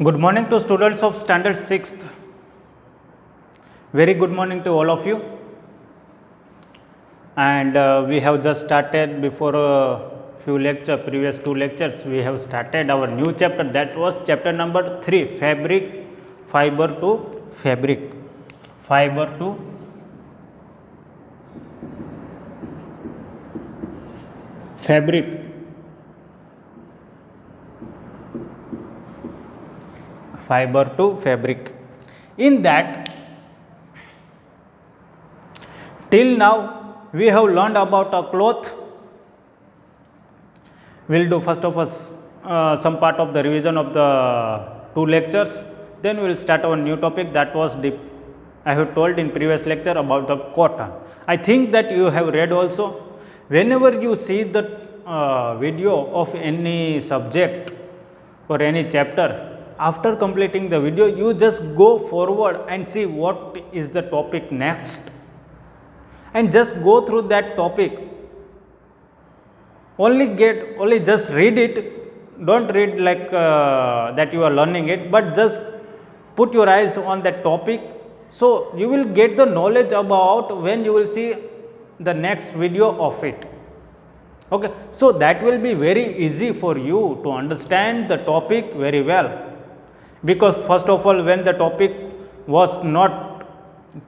Good morning to students of standard 6th. Very good morning to all of you. And we have just started before previous two lectures, we have started our new chapter. That was chapter number 3, fabric, fiber to fabric, fiber to fabric. Fiber to fabric. In that, till now we have learned about a cloth. We will do first of us some part of the revision of the two lectures. Then we will start our new topic that was I have told in previous lecture about the cotton. I think that you have read also. Whenever you see the video of any subject or any chapter, after completing the video, you just go forward and see what is the topic next and just go through that topic. Only just read it. Don't read like that you are learning it, but just put your eyes on that topic. So you will get the knowledge about when you will see the next video of it. Okay, so that will be very easy for you to understand the topic very well. Because first of all, when the topic was not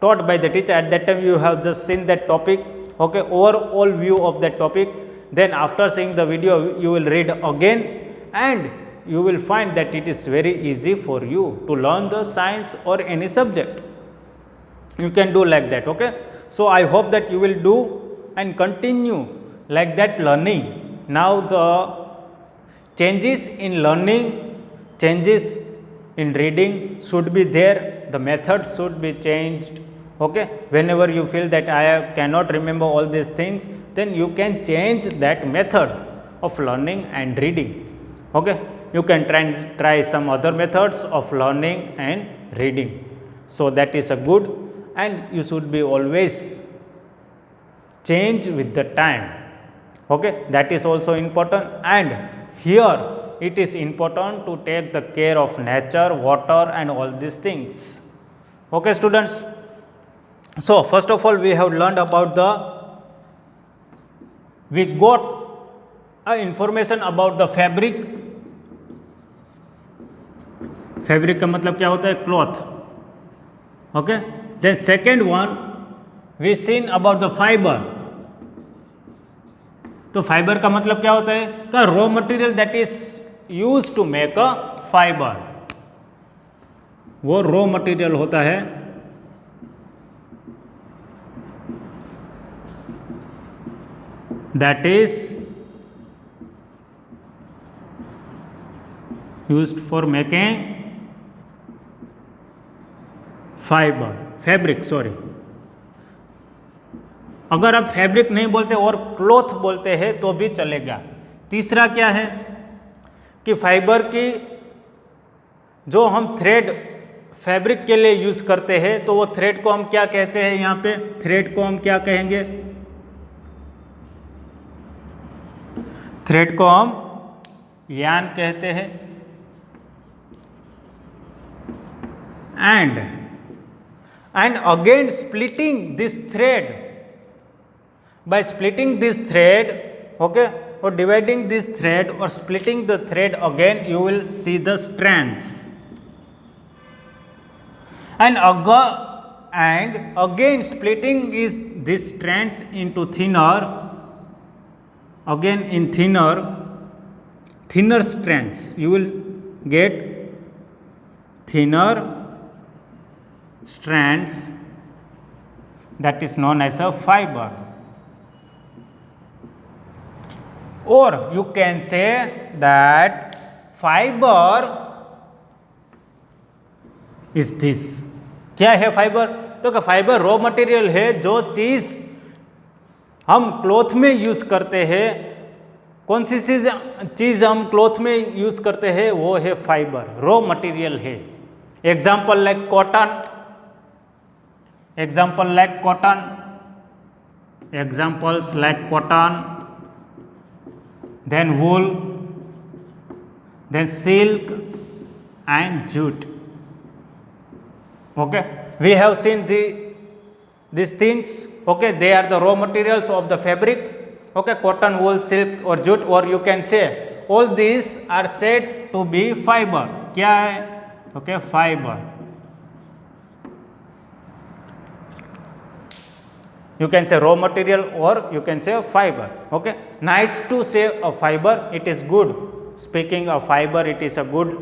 taught by the teacher, at that time you have just seen that topic, okay, overall view of that topic. Then after seeing the video, you will read again and you will find that it is very easy for you to learn the science or any subject. You can do like that, okay. So I hope that you will do and continue like that learning. Now the changes in learning, changes in reading should be there, the methods should be changed, okay. Whenever you feel that I cannot remember all these things, then you can change that method of learning and reading, okay. You can try some other methods of learning and reading. So that is a good, and you should be always change with the time, okay. That is also important. And here it is important to take the care of nature, water and all these things, okay students. So first of all, we have learned about we got information about the fabric. Fabric का मतलब क्या होता है? Cloth, okay. Then second one, we seen about the fiber. तो fiber का मतलब क्या होता है? का raw material that is use to make a fiber, वो रॉ मटेरियल होता है that is used for making fiber, fabric, sorry. अगर आप फैब्रिक नहीं बोलते और क्लॉथ बोलते हैं तो भी चलेगा। तीसरा क्या है कि फाइबर की जो हम थ्रेड फैब्रिक के लिए यूज़ करते हैं, तो वो थ्रेड को हम क्या कहते हैं? यहाँ पे थ्रेड को हम क्या कहेंगे? थ्रेड को हम यार्न कहते हैं। And again splitting this thread, by splitting this thread, okay, or dividing this thread or splitting the thread again, you will see the strands. And again splitting is these strands into thinner, again in thinner strands, you will get thinner strands, that is known as a fiber. Or you can say that fiber is this. क्या है fibre? तो क्या fibre raw material है, जो चीज़ हम cloth में use करते हैं। कौन सी चीज़ हम क्लॉथ में यूज़ करते हैं? वो है फाइबर, रॉ मटेरियल है। Example like cotton, example like cotton, examples like cotton, then wool, then silk, and jute. Okay, we have seen these things. Okay, they are the raw materials of the fabric. Okay, cotton, wool, silk or jute, or you can say all these are said to be fiber. क्या है? Okay, fiber. You can say raw material or you can say a fiber. Okay, nice to say a fiber. It is good. Speaking of fiber, it is a good.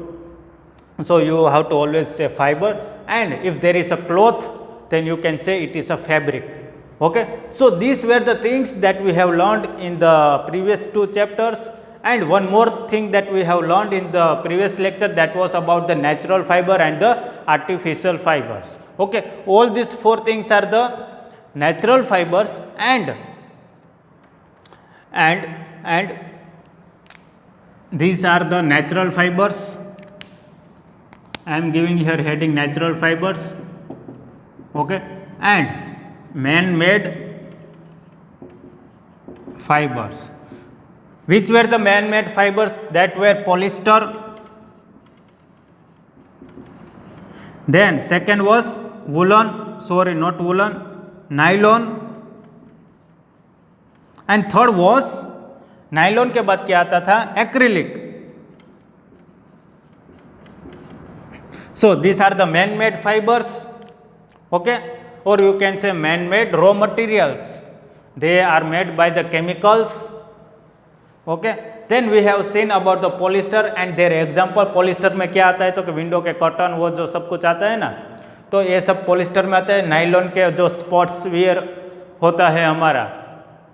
So you have to always say fiber. And if there is a cloth, then you can say it is a fabric. Okay, so these were the things that we have learned in the previous 2 chapters. And one more thing that we have learned in the previous lecture, that was about the natural fiber and the artificial fibers. Okay, all these 4 things are the natural fibers, and these are the natural fibers. I am giving here heading natural fibers. Okay, and man-made fibers. Which were the man-made fibers? That were polyester. Then second was woolen, sorry, not woolen, nylon. And third was, nylon के बाद क्या आता था? Acrylic. So this are the man made fibres. Okay, और you can say man made raw materials. They are made by the chemicals. Okay, then we have seen about the polyester and their example. Polyester में क्या आता है? तो कि window के curtain, वो जो सब कुछ आता है ना, तो ये सब पॉलिस्टर में आता है. नायलॉन के जो स्पोर्ट्स वियर होता है हमारा,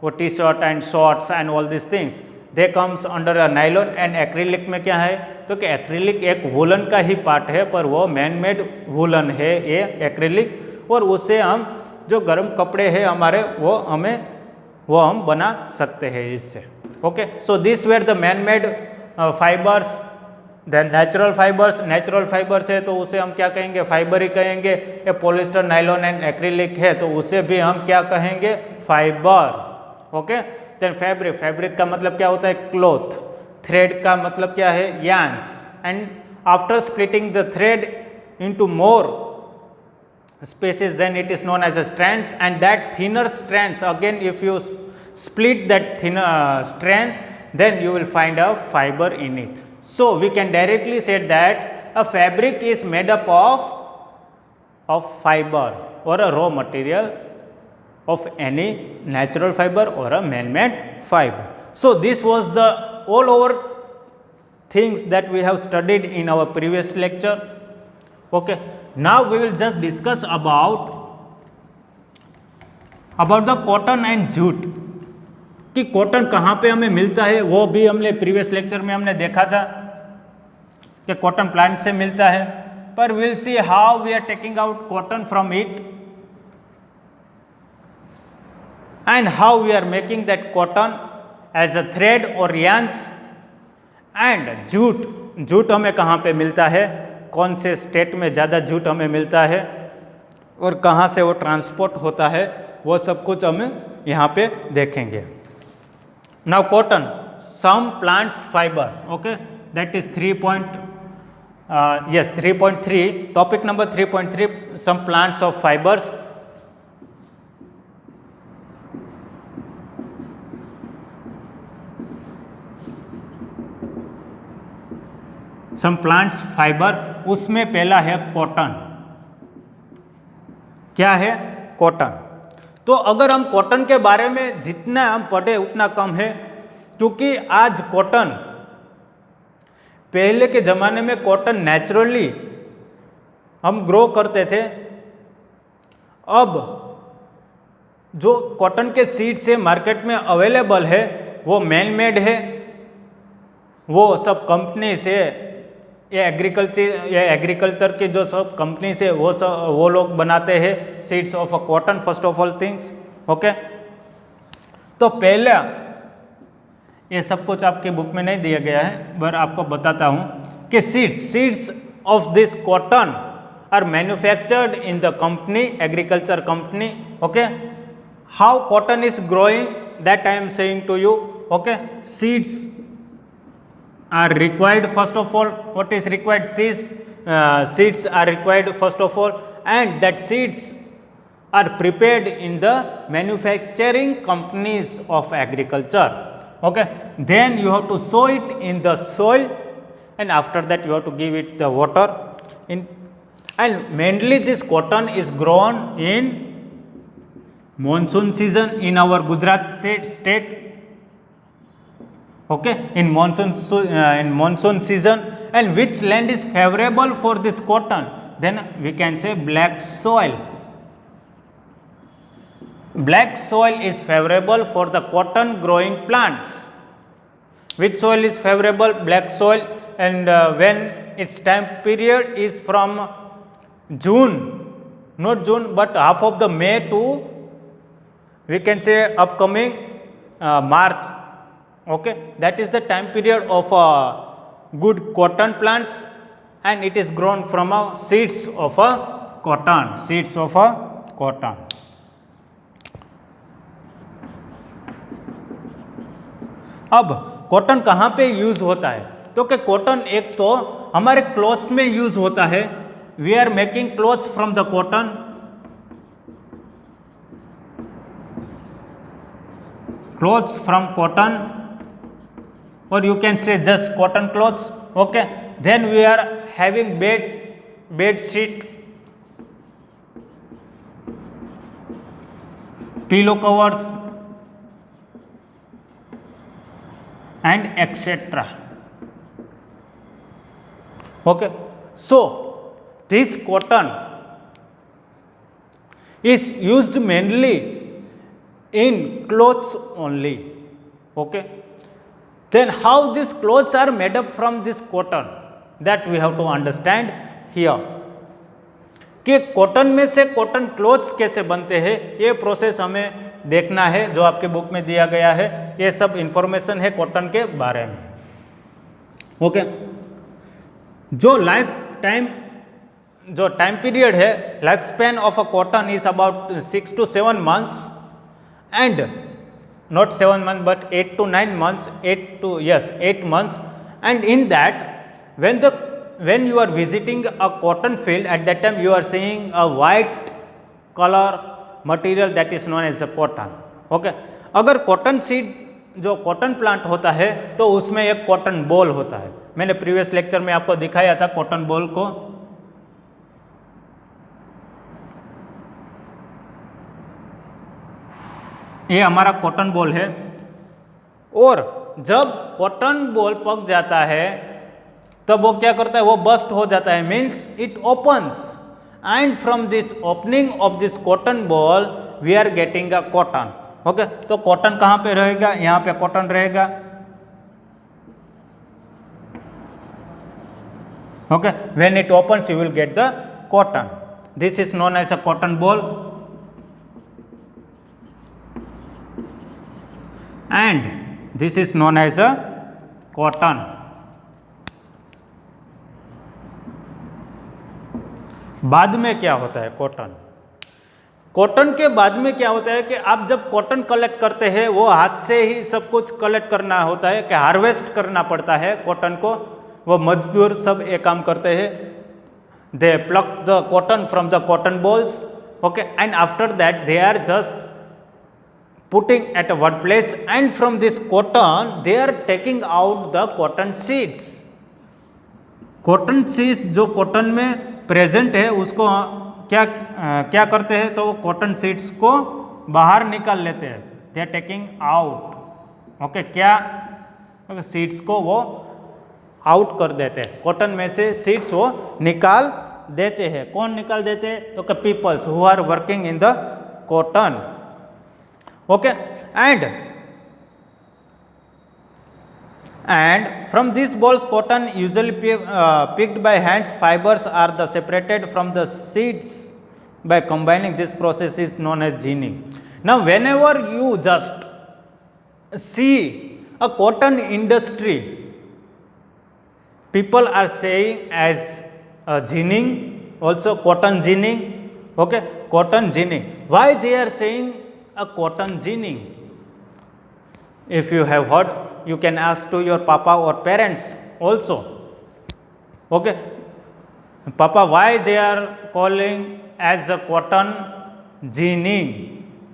वो T shirt and shorts and all this things, they comes under a nylon. And acrylic में क्या है? तो कि एक्रिलिक एक वुलन का ही पार्ट है, पर वो मैन मेड वुलन है ये एक्रिलिक. और उससे हम जो गर्म कपड़े हैं हमारे, वो हम बना सकते हैं इससे. Okay, so this were the man made fibers. Then natural fibers. Natural fibers है तो उसे हम क्या कहेंगे? फाइबर ही कहेंगे. ये पॉलिस्टर, नायलॉन एंड एक्रिलिक है तो उसे भी हम क्या कहेंगे? Fiber. Okay, then fabric. Fabric का मतलब क्या होता है? क्लॉथ. थ्रेड का मतलब क्या है? Yarns. And after splitting the thread into more species, then it is known as a strands. And that thinner strands, again if you split that thinner strand, then you will find a fiber in it. So we can directly say that a fabric is made up of fiber or a raw material of any natural fiber or a man-made fiber. So this was the all over things that we have studied in our previous lecture. Okay, now we will just discuss about the cotton and jute. कि cotton कहाँ पे हमें मिलता है, वो भी हमने previous lecture में हमने देखा था कि कॉटन प्लांट से मिलता है. पर will see how we are taking out cotton from it and how we are making that cotton as a thread और यार्न्स. एंड जूट हमें कहाँ पे मिलता है, कौन से स्टेट में ज़्यादा जूट हमें मिलता है और कहाँ से वो ट्रांसपोर्ट होता है, वो सब कुछ हमें यहाँ पे देखेंगे. Now cotton, some plants fibers. Okay, that is 3.3. Topic number 3.3, some plants of fibers. Some plants fiber. उसमें पहला है कॉटन. क्या है? कॉटन. तो अगर हम कॉटन के बारे में जितना हम पढ़े उतना कम है, क्योंकि आज कॉटन, पहले के ज़माने में कॉटन नेचुरली हम ग्रो करते थे. अब जो कॉटन के सीड्स है मार्केट में अवेलेबल है वो मैन मेड है. वो सब कंपनी से, ये एग्रीकल्चर की जो सब कंपनी से वो लोग बनाते हैं seeds of a cotton. First of all things. Okay, तो पहले ये सब कुछ आपकी बुक में नहीं दिया गया है, पर आपको बताता हूँ कि seeds of this cotton are manufactured in the company, agriculture company. Okay, how cotton is growing, that I am saying to you. Okay, seeds are required first of all. What is required? Seeds are required first of all, and that seeds are prepared in the manufacturing companies of agriculture. Okay, then you have to sow it in the soil, and after that you have to give it the water in. And mainly this cotton is grown in monsoon season in our Gujarat state. Okay, in monsoon season. And which land is favorable for this cotton? Then we can say black soil. Black soil is favorable for the cotton growing plants. Which soil is favorable? Black soil. And when its time period is from June, not June, but half of the May to, we can say, upcoming March. Okay, that is the time period of good cotton plants, and it is grown from seeds of cotton. Seeds of cotton. अब cotton कहाँ पे use होता है? तो कि cotton एक तो हमारे क्लॉथ्स में यूज होता है. We are making clothes from the cotton. Clothes from cotton, or you can say just cotton clothes. Okay, then we are having bed sheet, pillow covers, and etc. Okay, so this cotton is used mainly in clothes only. Okay, then how these clothes are made up from this cotton, that we have to understand here. कि cotton में से cotton clothes कैसे बनते हैं, ये process हमें देखना है, जो आपके बुक में दिया गया है. ये सब इंफॉर्मेशन है कॉटन के बारे में. ओके, जो टाइम पीरियड है, life span of a cotton is about 6 to 7 months, and not 7 months but 8 to 9 months, 8 months. And in that, when you are visiting a cotton field, at that time you are seeing a white color material, that is known as a cotton. Okay, अगर cotton seed, जो cotton plant होता है, तो उसमें एक cotton ball होता है. मैंने प्रीवियस लेक्चर में आपको दिखाया था कॉटन बॉल को. ये हमारा कॉटन बॉल है, और जब कॉटन बॉल पक जाता है तब वो क्या करता है, वो बस्ट हो जाता है, means it opens, and from this opening of this cotton ball we are getting a cotton. Okay, तो कॉटन कहाँ पे रहेगा? यहाँ पे कॉटन रहेगा. Okay, when it opens you will get the cotton. This is known as a cotton ball. And this is known as a cotton. बाद में क्या होता है कॉटन? कॉटन के बाद में क्या होता है कि आप जब कॉटन कलेक्ट करते हैं, वो हाथ से ही सब कुछ कलेक्ट करना होता है, कि हार्वेस्ट करना पड़ता है कॉटन को. वो मजदूर सब ये काम करते हैं. They pluck the cotton from the cotton bolls. Okay, and after that they are just putting at one place, and from this cotton they are taking out the cotton seeds. Cotton seeds जो cotton में present है, उसको क्या करते हैं, तो वो cotton seeds को बाहर निकाल लेते हैं. They are taking out. Okay, क्या सीड्स को वो आउट कर देते हैं, कॉटन में से सीड्स वो निकाल देते हैं. कौन निकाल देते हैं? तो peoples who are working in the cotton. Okay, and from these balls cotton usually picked by hands. Fibers are separated from the seeds by combining. This process is known as ginning. Now whenever you just see a cotton industry, people are saying as ginning, also cotton ginning. Okay, cotton ginning. Why they are saying a cotton ginning? If you have heard You can ask to your papa or parents also. Okay, papa, why they are calling as a cotton ginning?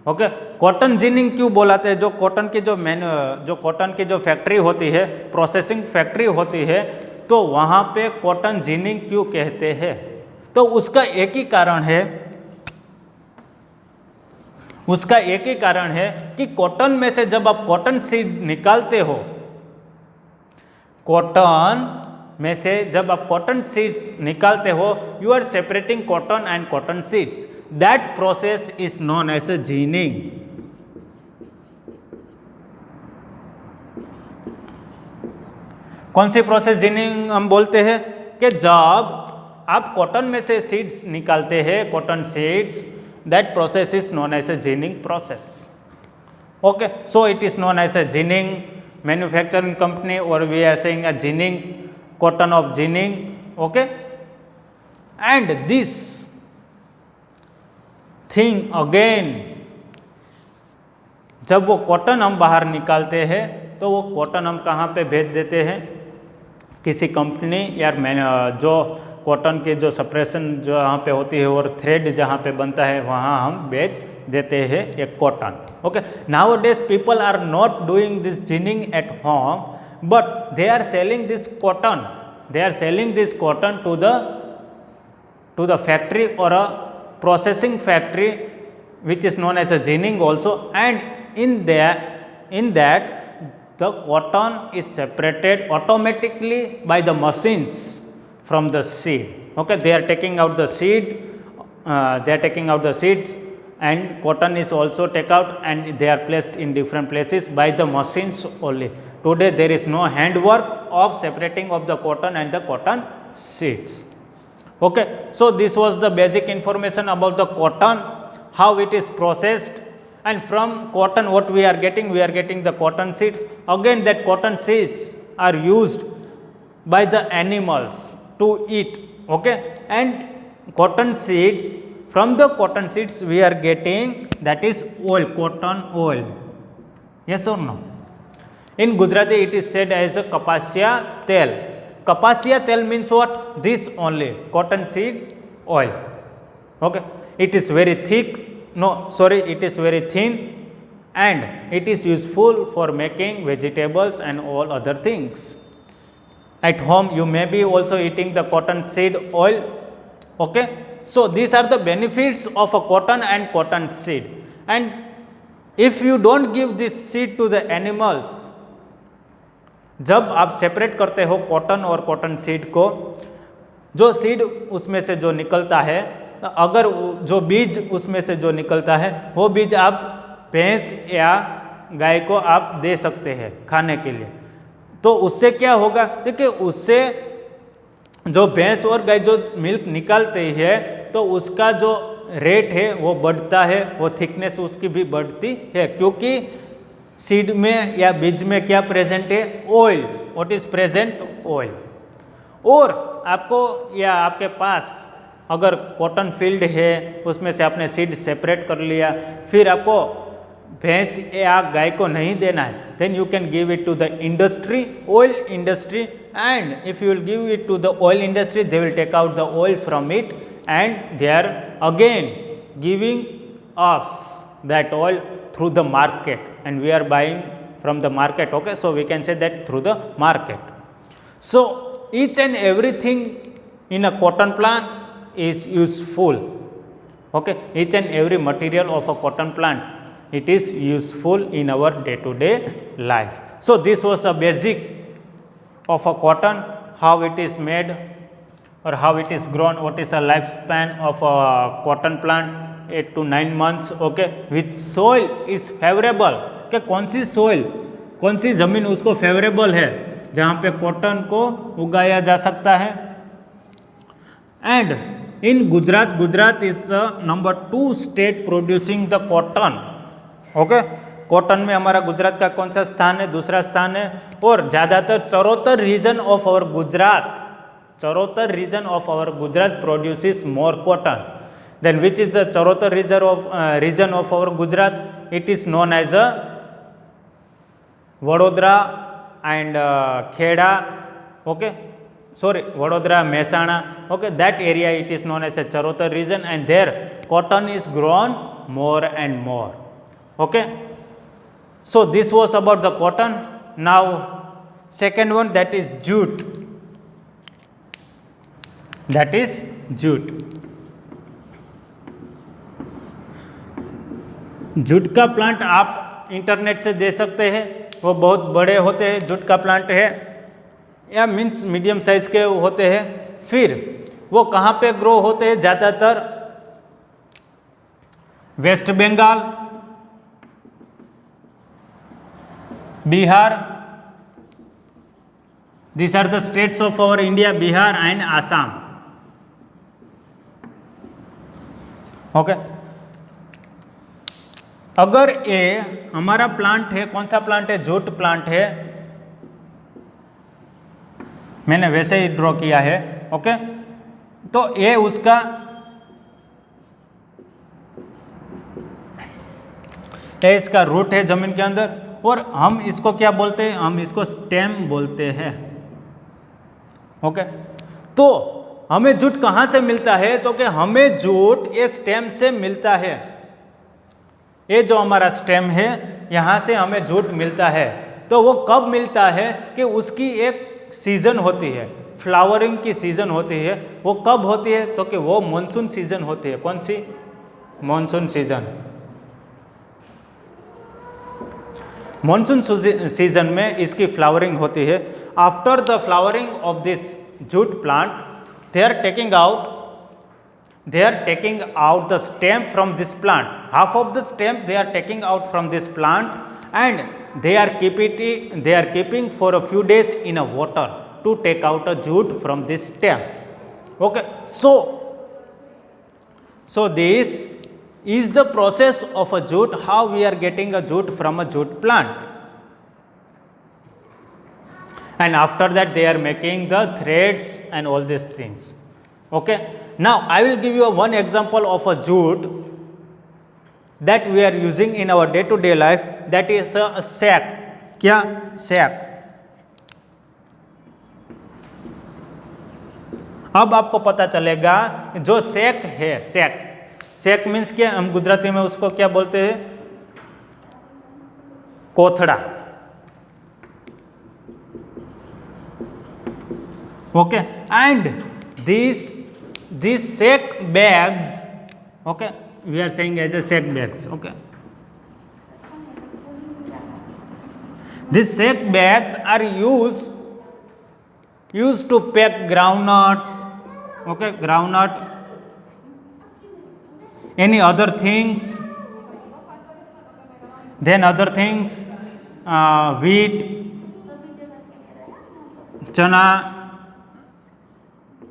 Okay, cotton ginning क्यों बोलाते हैं? जो cotton की जो cotton की जो factory होती है, processing factory होती है, तो वहाँ पे कॉटन जिनिंग क्यों कहते हैं? तो उसका एक ही कारण है, उसका एक ही कारण है कि कॉटन में से जब आप कॉटन सीड निकालते हो, कॉटन में से जब आप कॉटन सीड्स निकालते हो, you are separating cotton and cotton seeds. That process is known as a ginning. कौन सी प्रोसेस जीनिंग हम बोलते हैं? कि जब आप कॉटन में से सीड्स निकालते हैं, cotton seeds, that process is known as a ginning process. Okay, so it is known as a ginning manufacturing company, और we are saying a ginning, cotton of ginning. Okay, and this thing again, जब वो cotton हम बाहर निकालते हैं तो वो cotton हम कहाँ पे भेज देते हैं? किसी कंपनी या जो कॉटन की जो सेपरेशन जो यहाँ पे होती है और थ्रेड जहाँ पे बनता है वहाँ हम बेच देते हैं एक cotton. Okay, nowadays people are not doing this ginning at home, but they are selling this cotton, they are selling this cotton to the factory or a processing factory which is known as a ginning also, and in that the cotton is separated automatically by the machines from the seed. Okay, they are taking out the seed, they are taking out the seeds, and cotton is also taken out and they are placed in different places by the machines only. Today there is no handwork of separating of the cotton and the cotton seeds. Okay, so this was the basic information about the cotton, how it is processed, and from cotton what we are getting? We are getting the cotton seeds. Again, that cotton seeds are used by the animals to eat. Okay, and cotton seeds, from the cotton seeds we are getting, that is oil, cotton oil. Yes or no? In Gujarati it is said as a kapasya tel. Kapasya tel means what? This only, cotton seed oil. Okay, it is very thick, no sorry, it is very thin, and it is useful for making vegetables and all other things. At home you may be also eating the cotton seed oil. Okay, so these are the benefits of a cotton and cotton seed. And if you don't give this seed to the animals, जब आप separate करते हो cotton और cotton seed को, जो seed उसमें से जो निकलता है, अगर जो बीज उसमें से जो निकलता है, वो बीज आप भैंस या गाय को आप दे सकते हैं खाने के लिए. तो उससे क्या होगा? देखिए, उससे जो भैंस और गाय जो मिल्क निकालते है, तो उसका जो रेट है वो बढ़ता है, वो थिकनेस उसकी भी बढ़ती है, क्योंकि सीड में या बीज में क्या प्रेजेंट है? Oil. What is present? Oil. और आपको या आपके पास अगर कॉटन फील्ड है, उसमें से आपने सीड सेपरेट कर लिया, फिर आपको भैंस या गाय को नहीं देना है, then you can give it to the industry, oil industry, and if you will give it to the oil industry, they will take out the oil from it and they are again giving us that oil through the market, and we are buying from the market. Okay, so we can say that through the market. So each and everything in a cotton plant is useful. Okay, each and every material of a cotton plant, it is useful in our day to day life. So this was a basic of a cotton, how it is made or how it is grown, what is a lifespan of a cotton plant, 8 to 9 months. Okay, which soil is favourable, कि कौन सी soil, कौन सी ज़मीन उसको favourable है जहाँ पे cotton को उगाया जा सकता है. And in Gujarat, Gujarat is the number 2 state producing the cotton. Okay, cotton में हमारा गुजरात का कौन सा स्थान है? दूसरा स्थान है. और ज़्यादातर Charotar region of our Gujarat, Charotar region of our Gujarat produces more cotton. Then which is the Chorotar region of our Gujarat? It is known as a Vadodara, and Kheda, okay, sorry, Vadodara, Mehsana, okay, that area it is known as a Charotar region, and there cotton is grown more and more, okay. So this was about the cotton. Now second one, that is jute, that is jute. Jute का plant आप internet से दे सकते हैं, वो बहुत बड़े होते हैं, जूट का प्लांट है, या मीन्स मीडियम साइज के होते हैं। फिर वो कहाँ पे ग्रो होते हैं? ज़्यादातर West Bengal, Bihar, these are the states of our India, Bihar and Assam, okay. अगर ये हमारा प्लांट है, कौन सा प्लांट है? जूट प्लांट है, मैंने वैसे ही ड्रॉ किया है, ओके। तो ये उसका ये इसका रूट है जमीन के अंदर, और हम इसको क्या बोलते हैं? हम इसको स्टेम बोलते हैं, ओके। तो हमें जूट कहाँ से मिलता है? तो कि हमें जूट ये स्टेम से मिलता है। ये जो हमारा स्टेम है, यहाँ से हमें जूट मिलता है। तो वो कब मिलता है? कि उसकी एक सीज़न होती है, फ्लावरिंग की सीज़न होती है। वो कब होती है? तो कि वो मॉनसून सीज़न होती है। कौन सी? Monsoon season. मॉनसून सीज़न में इसकी फ्लावरिंग होती है। After the flowering of this jute plant, they are taking out the stem from this plant. Half of the stem they are taking out from this plant, and they are keeping for a few days in a water to take out a jute from this stem, okay. So this is the process of a jute, how we are getting a jute from a jute plant. And after that they are making the threads and all these things, okay. Now I will give you one example of a jute that we are using in our day to day life, that is a sack. क्या? sack. अब आपको पता चलेगा जो sac है, sac means क्या? हम गुजराती में उसको क्या बोलते हैं? कोथड़ा, okay. And these sack bags, okay, we are saying as a sack bags, okay. These sack bags are used to pack groundnuts, okay, groundnut, any other things, then other things, wheat, chana,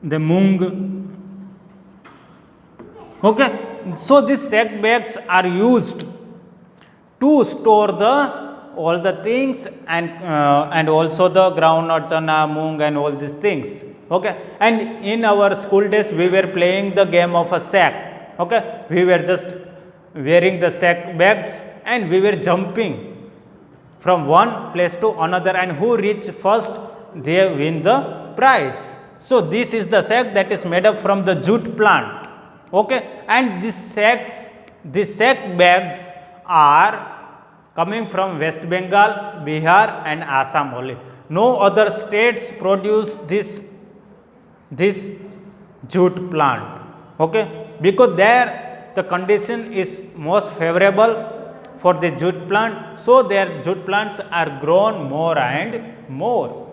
the moong, okay. So these sack bags are used to store all the things, and also the groundnut, chana, moong and all these things, okay. And in our school days we were playing the game of a sack, okay. We were just wearing the sack bags and we were jumping from one place to another, and who reach first, they win the prize. So this is the sack that is made up from the jute plant, okay. And these sack bags are coming from West Bengal, Bihar and Assam only. No other states produce this jute plant, okay, because there the condition is most favorable for the jute plant, so their jute plants are grown more and more.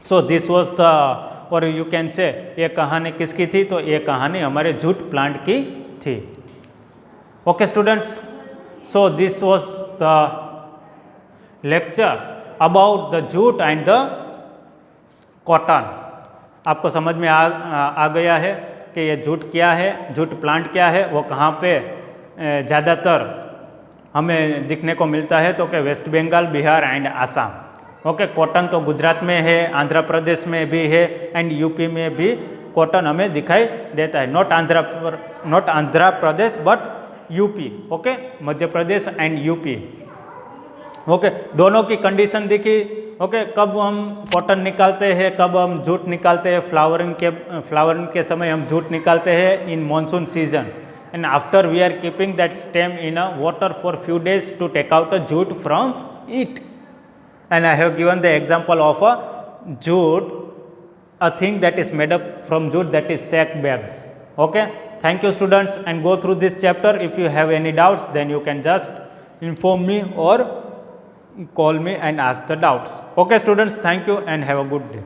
So this was the, or you can say, ये कहानी किसकी थी? तो ये कहानी हमारे jute plant की थी, okay students. So this was the lecture about the jute and the cotton. आपको समझ में आ गया है कि ये जूट क्या है, जूट प्लांट क्या है, वो कहाँ पे ज़्यादातर हमें दिखने को मिलता है? तो कि West Bengal, Bihar and Assam, okay. Cotton तो गुजरात में है, आंध्र प्रदेश में भी है, एंड यूपी में भी कॉटन हमें दिखाई देता है। Not Andhra Pradesh but UP, okay, Madhya Pradesh and UP, okay. दोनों की कंडीशन देखी, ओके, कब हम कॉटन निकालते हैं, कब हम जूट निकालते हैं, फ्लावरिंग के समय हम जूट निकालते हैं in monsoon season, and after we are keeping that stem in a water for few days to take out a jute from it, and I have given the example of a jute, a thing that is made up from jute, that is sack bags. Okay, thank you students, and go through this chapter. If you have any doubts, then you can just inform me or call me and ask the doubts. Okay students, thank you and have a good day.